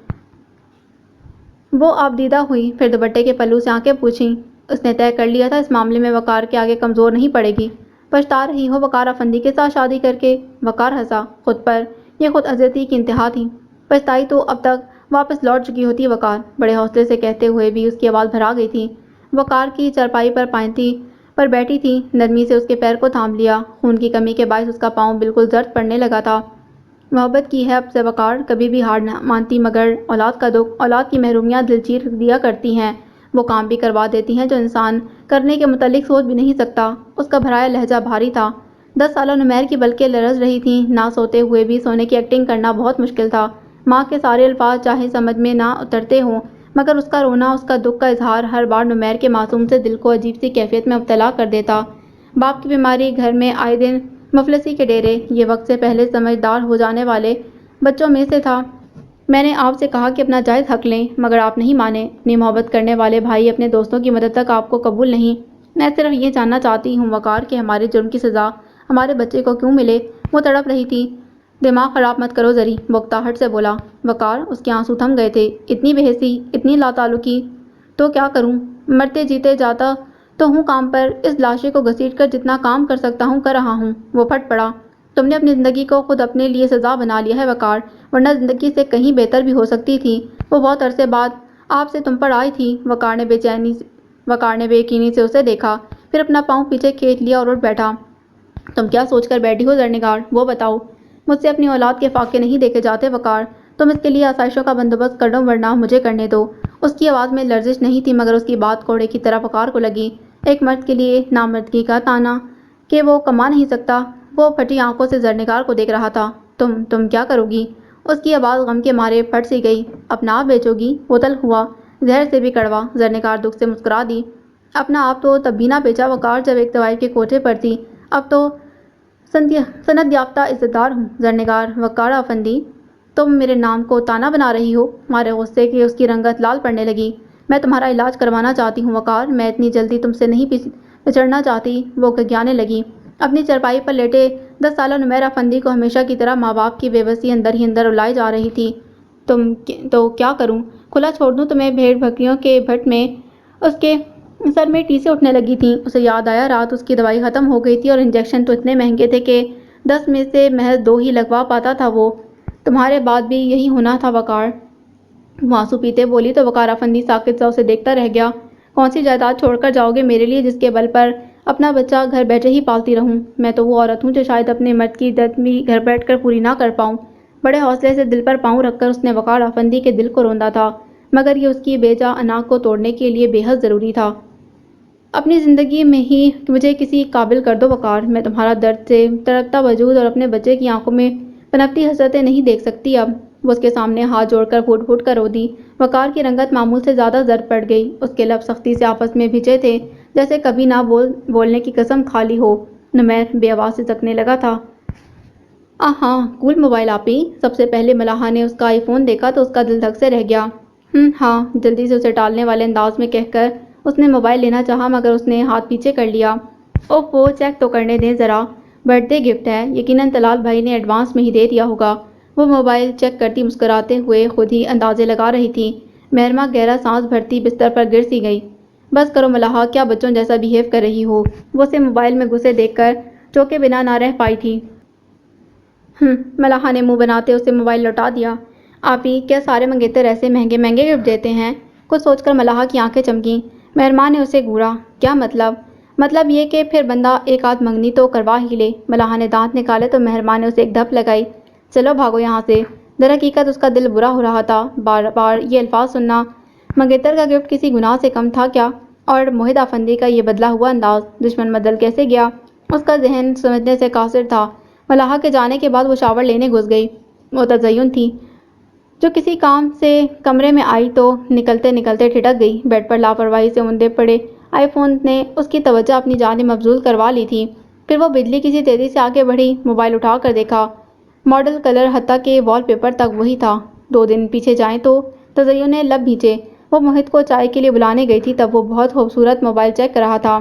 وہ آبدیدہ ہوئی، پھر دوپٹے کے پلو سے آنکھیں پوچھیں۔ اس نے طے کر لیا تھا اس معاملے میں وقار کے آگے کمزور نہیں پڑے گی۔ پچھتا رہی ہو وقار افندی کے ساتھ شادی کر کے؟ وقار ہنسا۔ خود پر یہ خود عزتی کی انتہا تھی۔ پچھتائی تو اب تک واپس لوٹ چکی ہوتی وقار، بڑے حوصلے سے کہتے ہوئے بھی اس کی آواز بھرا گئی تھی۔ وقار کی چرپائی پر پائنتی پر بیٹھی تھی، نرمی سے اس کے پیر کو تھام لیا۔ خون کی کمی کے باعث اس کا پاؤں بالکل زرد پڑنے لگا تھا۔ محبت کی ہے اب سے وقار، کبھی بھی ہار نہ مانتی، مگر اولاد کا دکھ، اولاد کی محرومیاں دل چیر دیا کرتی ہیں۔ وہ کام بھی کروا دیتی ہیں جو انسان کرنے کے متعلق سوچ بھی نہیں سکتا۔ اس کا بھرایا لہجہ بھاری تھا۔ 10 سالہ نمیر کی بلکہ لرز رہی تھیں، نہ سوتے ہوئے بھی سونے کی ایکٹنگ کرنا بہت مشکل تھا۔ ماں کے سارے الفاظ چاہے سمجھ میں نہ اترتے ہوں، مگر اس کا رونا، اس کا دکھ کا اظہار ہر بار نمیر کے معصوم سے دل کو عجیب سی کیفیت میں مبتلا کر دیتا۔ باپ کی بیماری، گھر میں آئے دن مفلسی کے ڈیرے، یہ وقت سے پہلے سمجھدار ہو جانے والے بچوں میں سے تھا۔ میں نے آپ سے کہا کہ اپنا جائز حق لیں، مگر آپ نہیں مانے۔ اپنی محبت کرنے والے بھائی اپنے دوستوں کی مدد تک آپ کو قبول نہیں۔ میں صرف یہ جاننا چاہتی ہوں وقار کہ ہمارے جرم کی سزا ہمارے بچے کو کیوں ملے؟ وہ تڑپ رہی تھی۔ دماغ خراب مت کرو زری، وہ اکتاہٹ سے بولا۔ وقار، اس کے آنسو تھم گئے تھے۔ اتنی بے حسی، اتنی لاتعلقی، تو کیا کروں؟ مرتے جیتے جاتا تو ہوں کام پر، اس لاشے کو گھسیٹ کر جتنا کام کر سکتا ہوں کر رہا ہوں۔ وہ پھٹ پڑا۔ تم نے اپنی زندگی کو خود اپنے لیے سزا بنا لیا ہے وقار، ورنہ زندگی سے کہیں بہتر بھی ہو سکتی تھی۔ وہ بہت عرصے بعد آپ سے تم پر آئی تھی۔ وقار نے بے یقینی سے اسے دیکھا، پھر اپنا پاؤں پیچھے کھینچ لیا اور اٹھ بیٹھا۔ تم کیا سوچ کر بیٹھی ہو زرنگار؟ وہ بتاؤ۔ مجھ سے اپنی اولاد کے فاقے نہیں دیکھے جاتے وقار، تم اس کے لیے آسائشوں کا بندوبست کر دو ورنہ مجھے کرنے دو۔ اس کی آواز میں لرزش نہیں تھی، مگر اس کی بات کوڑے کی طرح وقار کو لگی۔ ایک مرد کے لیے نامردگی کا طعنہ کہ وہ کما نہیں سکتا۔ وہ پھٹی آنکھوں سے زرنگار کو دیکھ رہا تھا۔ تم کیا کرو گی؟ اس کی آواز غم کے مارے پھٹ سی گئی۔ اپنا آپ بیچو گی؟ وہ تلخ ہوا، زہر سے بھی کڑوا۔ زرنگار دکھ سے مسکرا دی۔ اپنا آپ تو تب بھی نہ بیچا وقار جب ایک طوائف کے کوٹھے پر تھی، اب تو سند یافتہ عزت دار ہوں۔ زرنگار، وقار افندی، تم میرے نام کو طعنہ بنا رہی ہو؟ مارے غصے کے اس کی رنگت لال پڑنے لگی۔ میں تمہارا علاج کروانا چاہتی ہوں وقار، میں اتنی جلدی تم سے نہیں بچھڑنا چاہتی۔ وہ گھگیانے لگی۔ اپنی چرپائی پر لیٹے 10 سالہ نمیر افندی کو ہمیشہ کی طرح ماں باپ کی بے بسی اندر ہی اندر رلائی جا رہی تھی۔ تو کیا کروں؟ کھلا چھوڑ دوں تمہیں بھیڑ بکریوں کے بھٹ میں؟ اس کے سر میں ٹیسیں اٹھنے لگی تھیں۔ اسے یاد آیا رات اس کی دوائی ختم ہو گئی تھی اور انجیکشن تو اتنے مہنگے تھے کہ 10 میں سے محض 2 ہی لگوا پاتا تھا وہ۔ تمہارے بعد بھی یہی ہونا تھا وقار؟ وہ آنسو پیتے بولی تو وقار افندی ساکت سا اسے دیکھتا رہ گیا۔ کون سی جائیداد چھوڑ کر جاؤ گے میرے لیے جس کے بل پر اپنا بچہ گھر بیٹھے ہی پالتی رہوں؟ میں تو وہ عورت ہوں جو شاید اپنے مرد کی عدت بھی گھر بیٹھ کر پوری نہ کر پاؤں۔ بڑے حوصلے سے دل پر پاؤں رکھ کر اس نے وقار افندی کے دل کو روندا تھا، مگر یہ اس کی بے جا انا کو توڑنے کے لیے بے حد ضروری تھا۔ اپنی زندگی میں ہی مجھے کسی قابل کر دو وقار، میں تمہارا درد سے تڑپتا وجود اور اپنے بچے کی آنکھوں میں پنپتی حسرتیں نہیں دیکھ سکتی اب۔ وہ اس کے سامنے ہاتھ جوڑ کر پھوٹ پھوٹ کر رو دی۔ وقار کی رنگت معمول سے زیادہ زرد پڑ گئی۔ اس کے لب سختی سے آپس میں بھنچے تھے، جیسے کبھی نہ بولنے کی قسم کھا لی ہو۔ نمیر بے آواز سے سکنے لگا تھا۔ ہاں، کول موبائل آپی۔ سب سے پہلے ملاحہ نے اس کا آئی فون دیکھا تو اس کا دل دھک سے رہ گیا۔ ہاں، جلدی سے اسے ٹالنے والے انداز میں کہہ کر اس نے موبائل لینا چاہا، مگر اس نے ہاتھ پیچھے کر لیا۔ اوفو، چیک تو کرنے دیں ذرا، برتھ ڈے گفٹ ہے، یقیناً طلال بھائی نے ایڈوانس میں ہی دے دیا ہوگا۔ وہ موبائل چیک کرتی مسکراتے ہوئے خود ہی اندازے لگا رہی تھی۔ مہرماں گہرا سانس بھرتی بستر پر گر سی گئی۔ بس کرو ملاحہ، کیا بچوں جیسا بیہیو کر رہی ہو؟ وہ اسے موبائل میں گھسے دیکھ کر چوکے بنا نہ رہ پائی تھی۔ ملاحہ نے منہ بناتے اسے موبائل لوٹا دیا۔ آپی، کیا سارے منگیتر ایسے مہنگے مہنگے گفٹ دیتے ہیں؟ کچھ سوچ کر ملاحہ کی آنکھیں چمکیں۔ مہرماں نے اسے گھورا۔ کیا مطلب؟ مطلب یہ کہ پھر بندہ ایک آدھ منگنی تو کروا ہی لے۔ ملاحہ نے دانت نکالے تو مہرماں نے اسے ایک دھپ لگائی۔ چلو بھاگو یہاں سے، در حقیقت اس کا دل برا ہو رہا تھا بار بار یہ الفاظ سننا۔ منگیتر کا گفٹ کسی گناہ سے کم تھا کیا؟ اور موہد افندی کا یہ بدلا ہوا انداز دشمن بدل کیسے گیا؟ اس کا ذہن سمجھنے سے قاصر تھا۔ ملاحہ کے جانے کے بعد وہ شاور لینے گھس گئی۔ وہ تزین تھی جو کسی کام سے کمرے میں آئی تو نکلتے نکلتے ٹھٹک گئی۔ بیڈ پر لاپرواہی سے اندھے پڑے آئی فون نے اس کی توجہ اپنی جانب مبذول کروا لی تھی۔ پھر وہ بجلی کسی تیزی سے آگے بڑھی، موبائل اٹھا کر دیکھا۔ ماڈل، کلر، حتیٰ کہ وال پیپر تک وہی تھا۔ 2 دن پیچھے جائیں تو تزین نے لب بھینچے۔ وہ موہد کو چائے کے لیے بلانے گئی تھی تب وہ بہت خوبصورت موبائل چیک کر رہا تھا۔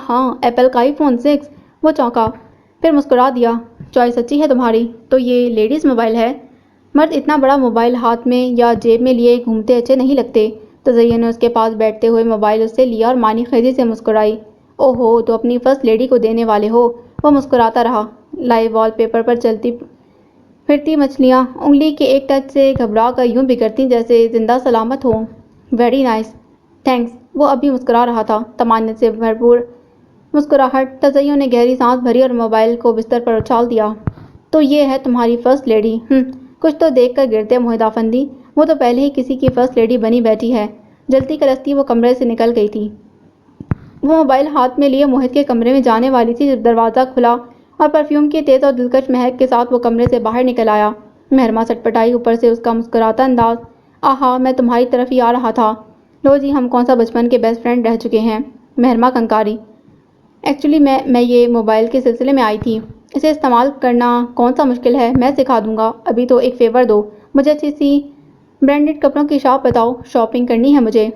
ہاں، ایپل کا iPhone 6۔ وہ چونکا، پھر مسکرا دیا۔ چوائس اچھی ہے تمہاری۔ تو یہ لیڈیز موبائل ہے؟ مرد اتنا بڑا موبائل ہاتھ میں یا جیب میں لیے گھومتے اچھے نہیں لگتے۔ تزین نے اس کے پاس بیٹھتے ہوئے موبائل اس سے لیا اور معنی خیزی سے مسکرائی۔ اوہو، تو اپنی فرسٹ لیڈی کو دینے والے ہو؟ وہ مسکراتا رہا۔ لائیو وال پیپر پر چلتی پھرتی مچھلیاں انگلی کے ایک ٹچ سے گھبرا کر یوں بکھرتی جیسے زندہ سلامت ہوں۔ Very nice, thanks. وہ ابھی مسکرا رہا تھا، طمانینت سے بھرپور مسکراہٹ۔ تزین نے گہری سانس بھری اور موبائل کو بستر پر اچھال دیا۔ تو یہ ہے تمہاری فرسٹ لیڈی؟ کچھ تو دیکھ کر گرتے موہد افندی، وہ تو پہلے ہی کسی کی فرسٹ لیڈی بنی بیٹھی ہے۔ جلتی کلستی وہ کمرے سے نکل گئی تھی۔ وہ موبائل ہاتھ میں لیے موہد کے کمرے میں جانے والی تھی جب دروازہ کھلا اور پرفیوم کی تیز اور دلکش مہک کے ساتھ وہ کمرے سے باہر نکل آیا۔ مہرما سٹپٹائی، اوپر سے اس کا مسکراتا انداز۔ آہا، میں تمہاری طرف ہی آ رہا تھا۔ لو جی، ہم کون سا بچپن کے بیسٹ فرینڈ رہ چکے ہیں۔ مہرما کنکاری۔ ایکچولی میں یہ موبائل کے سلسلے میں آئی تھی۔ اسے استعمال کرنا کون سا مشکل ہے، میں سکھا دوں گا۔ ابھی تو ایک فیور دو، مجھے اچھی سی برانڈڈ کپڑوں کی شاپ بتاؤ، شاپنگ کرنی ہے مجھے۔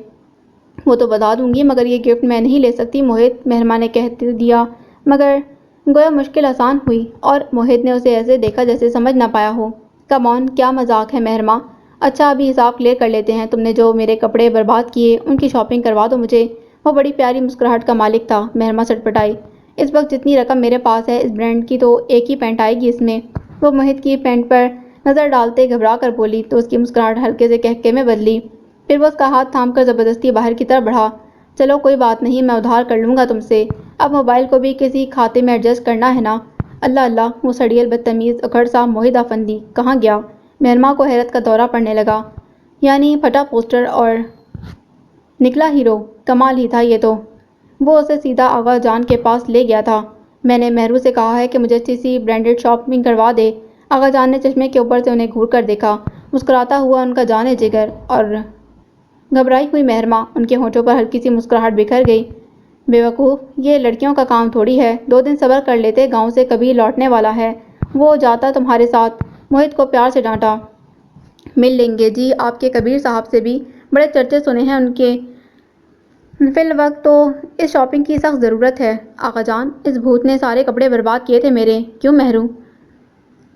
وہ تو بتا دوں گی مگر یہ گفٹ میں نہیں لے سکتی موہد، مہرما نے کہہ دیا مگر گویا مشکل آسان ہوئی اور موہد نے اسے ایسے دیکھا جیسے سمجھ نہ پایا ہو۔ کم آن، کیا مذاق ہے مہرما؟ اچھا، ابھی حساب کلیئر کر لیتے ہیں۔ تم نے جو میرے کپڑے برباد کیے ان کی شاپنگ کروا دو مجھے۔ وہ بڑی پیاری مسکراہٹ کا مالک تھا۔ مہرما سٹپٹائی۔ اس وقت جتنی رقم میرے پاس ہے اس برانڈ کی تو ایک ہی پینٹ آئے گی اس میں۔ وہ موہد کی پینٹ پر نظر ڈالتے گھبرا کر بولی تو اس کی مسکراہٹ ہلکے سے کہکے میں بدلی۔ پھر وہ اس کا ہاتھ تھام کر زبردستی باہر کی طرف بڑھا۔ چلو کوئی بات نہیں، میں ادھار کر لوں گا تم سے۔ اب موبائل کو بھی کسی کھاتے میں ایڈجسٹ کرنا ہے نا۔ اللہ اللہ، وہ سڑیل بدتمیز اکھڑ سا موہد افندی کہاں گیا؟ مہرما کو حیرت کا دورہ پڑنے لگا۔ یعنی پھٹا پوسٹر اور نکلا ہیرو، کمال ہی تھا یہ تو۔ وہ اسے سیدھا آغا جان کے پاس لے گیا تھا۔ میں نے مہرو سے کہا ہے کہ مجھے اچھی سی برانڈڈ شاپنگ کروا دے۔ آغا جان نے چشمے کے اوپر سے انہیں گھور کر دیکھا۔ مسکراتا ہوا ان کا جانے جگر اور گھبرائی ہوئی مہرما، ان کے ہونٹوں پر ہلکی سی مسکراہٹ بکھر گئی۔ بے وقوف، یہ لڑکیوں کا کام تھوڑی ہے۔ 2 دن صبر کر لیتے، گاؤں سے کبھی لوٹنے والا ہے۔ وہ جاتا تمہارے ساتھ۔ موہد کو پیار سے ڈانٹا۔ مل لیں گے جی، آپ کے کبیر صاحب سے بھی بڑے چرچے سنے ہیں ان کے۔ فی الوقت تو اس شاپنگ کی سخت ضرورت ہے۔ آقا جان، اس بھوت نے سارے کپڑے برباد کیے تھے میرے۔ کیوں مہرو؟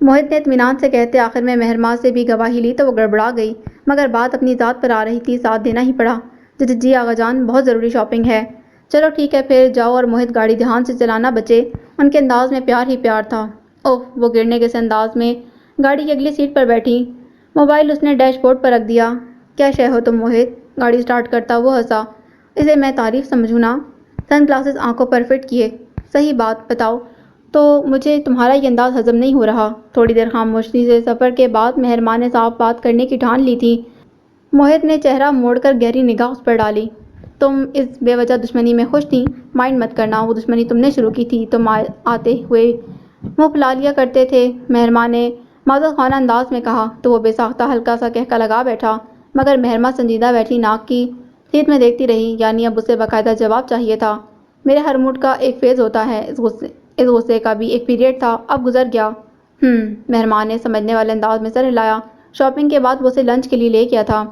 موہد نے اطمینان سے کہتے آخر میں مہرما سے بھی گواہی لی تو وہ گڑبڑا گئی، مگر بات اپنی ذات پر آ رہی تھی، ساتھ دینا ہی پڑا۔ جی آقا جان، بہت ضروری شاپنگ ہے۔ چلو ٹھیک ہے پھر جاؤ، اور موہد گاڑی دھیان سے چلانا بچے۔ ان کے انداز میں پیار ہی پیار تھا۔ اوہ، وہ گرنے کے سے انداز میں گاڑی کی اگلی سیٹ پر بیٹھی۔ موبائل اس نے ڈیش بورڈ پر رکھ دیا۔ کیا شے ہو تم موہد؟ گاڑی سٹارٹ کرتا وہ ہنسا۔ اسے میں تعریف سمجھوں نا؟ سن گلاسز آنکھوں پر فٹ کیے۔ صحیح بات بتاؤ تو مجھے تمہارا یہ انداز ہضم نہیں ہو رہا۔ تھوڑی دیر خاموشی سے سفر کے بعد مہرما نے صاف بات کرنے کی ٹھان لی تھی۔ موہد نے چہرہ موڑ کر گہری نگاہ اس پر ڈالی۔ تم اس بے وجہ دشمنی میں خوش تھیں؟ مائنڈ مت کرنا، وہ دشمنی تم نے شروع کی تھی۔ تم آتے ہوئے منہ پھلا لیا کرتے تھے، مہرما نے معذرت خانہ انداز میں کہا تو وہ بے ساختہ ہلکا سا کہکا لگا بیٹھا، مگر مہرما سنجیدہ بیٹھی ناک کی سیٹ میں دیکھتی رہی، یعنی اب اسے باقاعدہ جواب چاہیے تھا۔ میرے ہر موڈ کا ایک فیز ہوتا ہے، اس غصے کا بھی ایک پیریڈ تھا، اب گزر گیا۔ مہرما نے سمجھنے والے انداز میں سر ہلایا۔ شاپنگ کے بعد وہ اسے لنچ کے لیے لے گیا تھا۔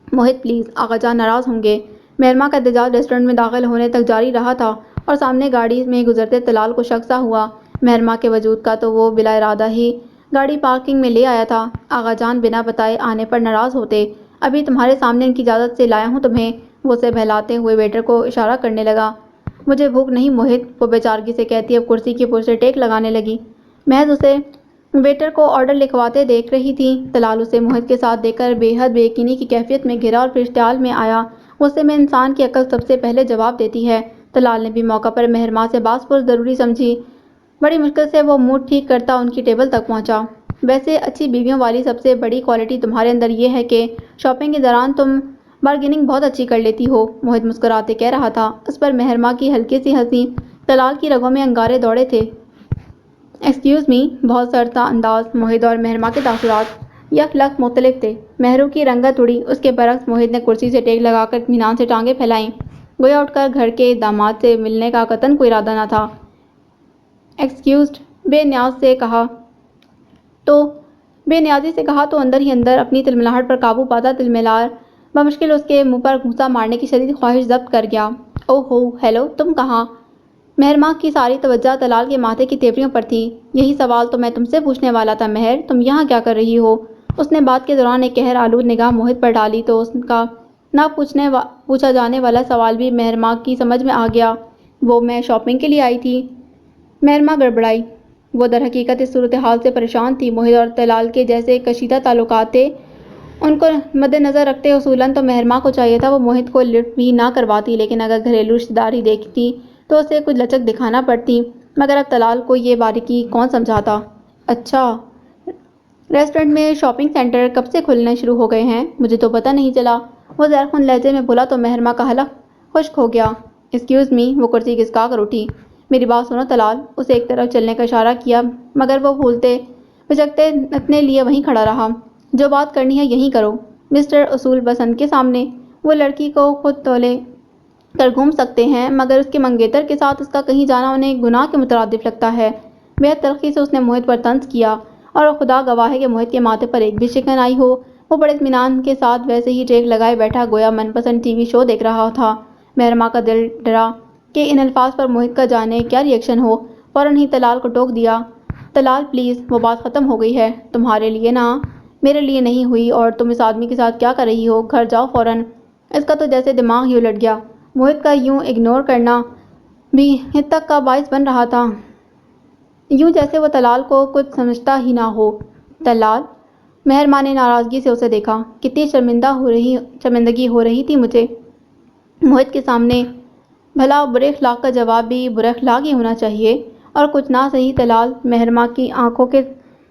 موہد پلیز، آقا جان ناراض ہوں گے۔ مہرما کا احتجاج ریسٹورنٹ میں داخل ہونے تک جاری رہا تھا اور سامنے گاڑی میں گزرتے طلال کو شک سا ہوا مہرما کے وجود کا، تو وہ بلا ارادہ ہی گاڑی پارکنگ میں لے آیا تھا۔ آقا جان بنا بتائے آنے پر ناراض ہوتے، ابھی تمہارے سامنے ان کی اجازت سے لایا ہوں تمہیں۔ وہ اسے بہلاتے ہوئے ویٹر کو اشارہ کرنے لگا۔ مجھے بھوک نہیں موہد، وہ بے چارگی سے کہتی اب کرسی کی پشت سے ٹیک لگانے لگی۔ محض اسے ویٹر کو آرڈر لکھواتے دیکھ رہی تھی۔ طلال اسے موہد کے ساتھ دیکھ کر بے حد بے یقینی کی کیفیت میں گھرا اور پھر اشتعال میں آیا۔ غصے میں انسان کی عقل سب سے پہلے جواب دیتی ہے۔ طلال نے بھی موقع پر مہرما سے بات پرس ضروری سمجھی۔ بڑی مشکل سے وہ موڈ ٹھیک کرتا ان کی ٹیبل تک پہنچا۔ ویسے اچھی بیویوں والی سب سے بڑی کوالٹی تمہارے اندر یہ ہے کہ شاپنگ کے دوران تم بارگیننگ بہت اچھی کر لیتی ہو، موہت مسکراتے کہہ رہا تھا۔ اس پر مہرما کی ہلکی سی ہنسی، طلال کی رگوں میں انگارے دوڑے تھے۔ ایکسکیوز می، بہت سرتا انداز موہت اور مہرما کے تاثرات یک لخت مختلف تھے۔ مہرو کی رنگت اڑی، اس کے برعکس موہت نے کرسی سے ٹیک لگا کر اطمینان سے ٹانگیں پھیلائیں، گویا اٹھ کر گھر کے داماد سے ملنے کا قطعاً کوئی ارادہ نہ تھا۔ ایکسکیوزڈ، بے نیازی سے کہا تو اندر ہی اندر اپنی تلملاہٹ پر قابو پاتا تلملار بمشکل اس کے منہ پر گھونسا مارنے کی شدید خواہش ضبط کر گیا۔ او ہو، ہیلو، تم کہاں؟ مہرما کی ساری توجہ طلال کے ماتھے کی تیوریوں پر تھی۔ یہی سوال تو میں تم سے پوچھنے والا تھا مہر، تم یہاں کیا کر رہی ہو؟ اس نے بات کے دوران ایک قہر آلود نگاہ موہت پر ڈالی تو اس کا نہ پوچھا جانے والا سوال بھی مہرما کی سمجھ میں آ گیا۔ میں شاپنگ کے لیے آئی تھی۔ مہرما گڑبڑائی۔ وہ در حقیقت اس صورتحال سے پریشان تھی۔ موہت اور طلال کے جیسے کشیدہ تعلقات تھے، ان کو مد نظر رکھتے اصولاً تو مہرما کو چاہیے تھا وہ موہت کو لفٹ بھی نہ کرواتی، لیکن اگر گھریلو رشتہ داری دیکھتی تو اسے کچھ لچک دکھانا پڑتی۔ مگر اب طلال کو یہ باریکی کون سمجھاتا؟ اچھا، ریسٹورنٹ میں شاپنگ سینٹر کب سے کھلنے شروع ہو گئے ہیں؟ مجھے تو پتہ نہیں چلا، وہ زہرخون لہجے میں بولا تو مہرما کا حلق خشک ہو گیا۔ ایکسکیوز می، وہ کرسی گھسکا کر اٹھی۔ میری بات سنو طلال، اسے ایک طرف چلنے کا اشارہ کیا مگر وہ پھولتے پچکتے اپنے لیے وہیں کھڑا رہا۔ جو بات کرنی ہے یہیں کرو، مسٹر اصول پسند کے سامنے۔ وہ لڑکی کو خود تولے کر گھوم سکتے ہیں مگر اس کے منگیتر کے ساتھ اس کا کہیں جانا انہیں گناہ کے مترادف لگتا ہے۔ بےحد تلخی سے اس نے موہت پر طنز کیا، اور خدا گواہ ہے کہ موہت کے ماتھے پر ایک بھی شکن آئی ہو۔ وہ بڑے اطمینان کے ساتھ ویسے ہی ٹیک لگائے بیٹھا گویا من پسند ٹی وی شو دیکھ رہا تھا۔ مہرما کا دل ڈرا کہ ان الفاظ پر موہت کا جانے کیا ری ایکشن ہو۔ فوراً ہی طلال کو ٹوک دیا۔ طلال پلیز، وہ بات ختم ہو گئی ہے، تمہارے لیے نہ، میرے لیے نہیں ہوئی، اور تم اس آدمی کے ساتھ کیا کر رہی ہو؟ گھر جاؤ فوراً۔ اس کا تو جیسے دماغ ہی الٹ گیا۔ موہت کا یوں اگنور کرنا بھی ہتک کا باعث بن رہا تھا، یوں جیسے وہ طلال کو کچھ سمجھتا ہی نہ ہو۔ طلال، مہرما نے ناراضگی سے اسے دیکھا۔ کتنی شرمندگی ہو رہی تھی مجھے موہت کے سامنے۔ بھلا برے اخلاق کا جواب بھی برا اخلاق ہی ہونا چاہیے، اور کچھ نہ سہی طلال مہرما کی آنکھوں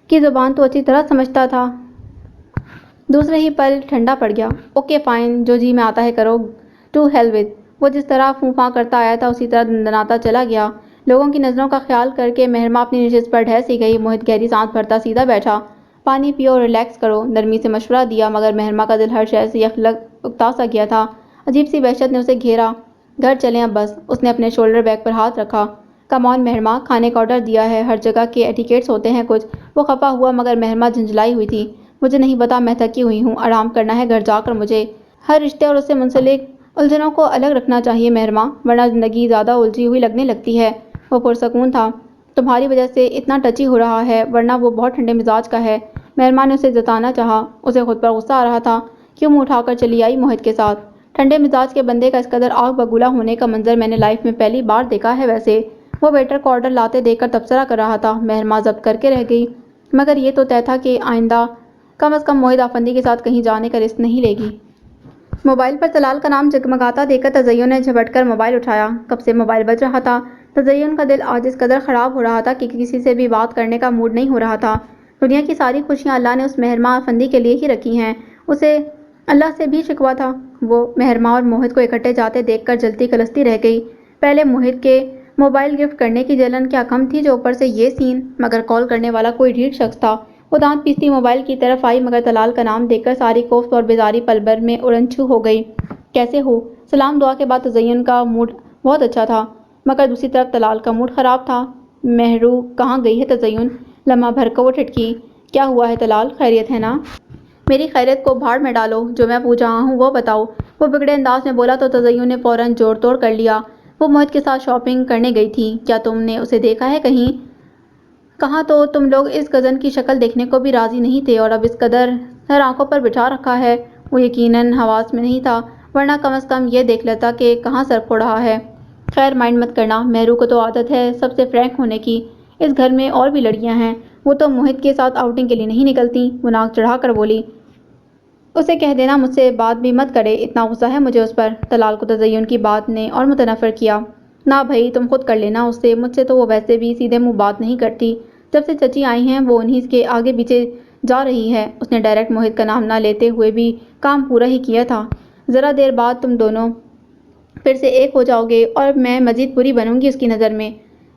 کی زبان تو اچھی طرح سمجھتا تھا۔ دوسرے ہی پل ٹھنڈا پڑ گیا۔ اوکے فائن، جو جی میں آتا ہے کرو، ٹو ہیل ود۔ وہ جس طرح پھوں پھاں کرتا آیا تھا اسی طرح دندناتا چلا گیا۔ لوگوں کی نظروں کا خیال کر کے مہرما اپنی نشست پر ڈھہ سی گئی۔ موہت گہری سانس بھرتا سیدھا بیٹھا۔ پانی پیو اور ریلیکس کرو، نرمی سے مشورہ دیا، مگر مہرما کا دل ہر شے سے یک لخت اکتا سا گیا تھا۔ عجیب سی وحشت نے اسے گھیرا۔ گھر چلیں اب بس۔ اس نے اپنے شولڈر بیگ پر ہاتھ رکھا۔ کم آن مہرما، کھانے کا آرڈر دیا ہے، ہر جگہ کے ایٹیکیٹس ہوتے ہیں کچھ۔ وہ خفا ہوا مگر مہرما جھنجھلائی ہوئی تھی۔ مجھے نہیں پتا، میں تھکی ہوئی ہوں، آرام کرنا ہے گھر جا کر مجھے۔ ہر رشتے اور اس سے منسلک الجھنوں کو الگ رکھنا چاہیے مہرما، ورنہ زندگی زیادہ الجھی ہوئی لگنے لگتی ہے۔ وہ پرسکون تھا۔ تمہاری وجہ سے اتنا ٹچی ہو رہا ہے، ورنہ وہ بہت ٹھنڈے مزاج کا ہے۔ مہرما نے اسے جتانا چاہا۔ اسے خود پر غصہ آ رہا تھا۔ کیوں منہ اٹھا کر چلی آئی موہت کے ساتھ؟ ٹھنڈے مزاج کے بندے کا اس قدر آگ بگولا ہونے کا منظر میں نے لائف میں پہلی بار دیکھا ہے ویسے۔ وہ ویٹر کو آرڈر لاتے دیکھ کر تبصرہ کر رہا تھا۔ مہرما ضبط کر کے رہ گئی، مگر یہ تو طے تھا کہ آئندہ کم از کم موہت آفندی کے ساتھ کہیں جانے کا رسک نہیں لے گی۔ موبائل پر طلال کا نام جگمگاتا دیکھ کر تزین نے جھپٹ کر موبائل اٹھایا۔ کب سے موبائل بج رہا تھا۔ تزین کا دل آج اس قدر خراب ہو رہا تھا کہ کسی سے بھی بات کرنے کا موڈ نہیں ہو رہا تھا۔ دنیا کی ساری خوشیاں اللہ نے اس مہرما آفندی کے لیے ہی رکھی ہیں۔ اسے اللہ سے بھی شکوہ تھا۔ وہ مہرما اور موہت کو اکٹھے جاتے دیکھ کر جلتی کلستی رہ گئی۔ پہلے موہت کے موبائل گفٹ کرنے کی جلن کیا کم تھی جو اوپر سے یہ سین، مگر کال کرنے والا کوئی ڈھیٹ شخص تھا۔ وہ دانت پیستی موبائل کی طرف آئی مگر طلال کا نام دیکھ کر ساری کوفت اور بیزاری پل بھر میں اڑن چھو ہو گئی۔ کیسے ہو؟ سلام دعا کے بعد تزین کا موڈ بہت اچھا تھا، مگر دوسری طرف طلال کا موڈ خراب تھا۔ مہرو کہاں گئی ہے تزین؟ لمحہ بھر کو وہ ٹھٹکی۔ کیا ہوا ہے طلال، خیریت ہے نا؟ میری خیریت کو بھاڑ میں ڈالو، جو میں پوچھ رہا ہوں وہ بتاؤ، وہ بگڑے انداز میں بولا تو تزین نے فوراً جوڑ توڑ کر لیا۔ وہ موہت کے ساتھ شاپنگ کرنے گئی تھی، کیا تم نے اسے دیکھا ہے کہیں؟ کہاں تو تم لوگ اس غضن کی شکل دیکھنے کو بھی راضی نہیں تھے، اور اب اس قدر سر آنکھوں پر بٹھا رکھا ہے۔ وہ یقیناً حواس میں نہیں تھا، ورنہ کم از کم یہ دیکھ لیتا کہ کہاں سر پھوڑ رہا ہے۔ خیر مائنڈ مت کرنا، مہرو کو تو عادت ہے سب سے فرینک ہونے کی۔ اس گھر میں اور بھی لڑکیاں ہیں، وہ تو موہت کے ساتھ آؤٹنگ کے لیے نہیں نکلتی۔ وہ ناک چڑھا کر بولی۔ اسے کہہ دینا مجھ سے بات بھی مت کرے، اتنا غصہ ہے مجھے اس پر۔ طلال کو تزین کی بات نے اور متنفر کیا۔ نہ بھئی، تم خود کر لینا اس سے، مجھ سے تو وہ ویسے بھی سیدھے منہ بات نہیں کرتی۔ جب سے چچی آئی ہیں وہ انہیں کے آگے پیچھے جا رہی ہے۔ اس نے ڈائریکٹ موہت کا نام نہ لیتے ہوئے بھی کام پورا ہی کیا تھا۔ ذرا دیر بعد تم دونوں پھر سے ایک ہو جاؤ گے اور میں مزید بری بنوں گی اس کی نظر میں۔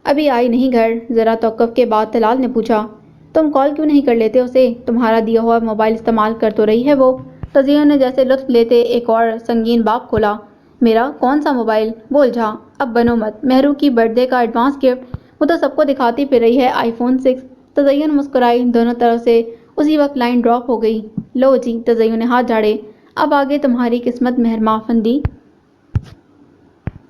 ابھی آئی نہیں گھر؟ ذرا توقف کے بعد طلال نے پوچھا۔ تم کال کیوں نہیں کر لیتے اسے؟ تمہارا دیا ہوا موبائل استعمال کر تو رہی ہے وہ۔ تزین نے جیسے لطف لیتے ایک اور سنگین باب کھولا۔ میرا کون سا موبائل؟ بول جا، اب بنو مت۔ مہرو کی برتھ ڈے کا ایڈوانس گفٹ، وہ تو سب کو دکھاتی پھر رہی ہے آئی فون 6۔ تزین مسکرائی، دونوں طرف سے اسی وقت لائن ڈراپ ہو گئی۔ لو جی، تزین نے ہاتھ جھاڑے، اب آگے تمہاری قسمت مہرما افندی۔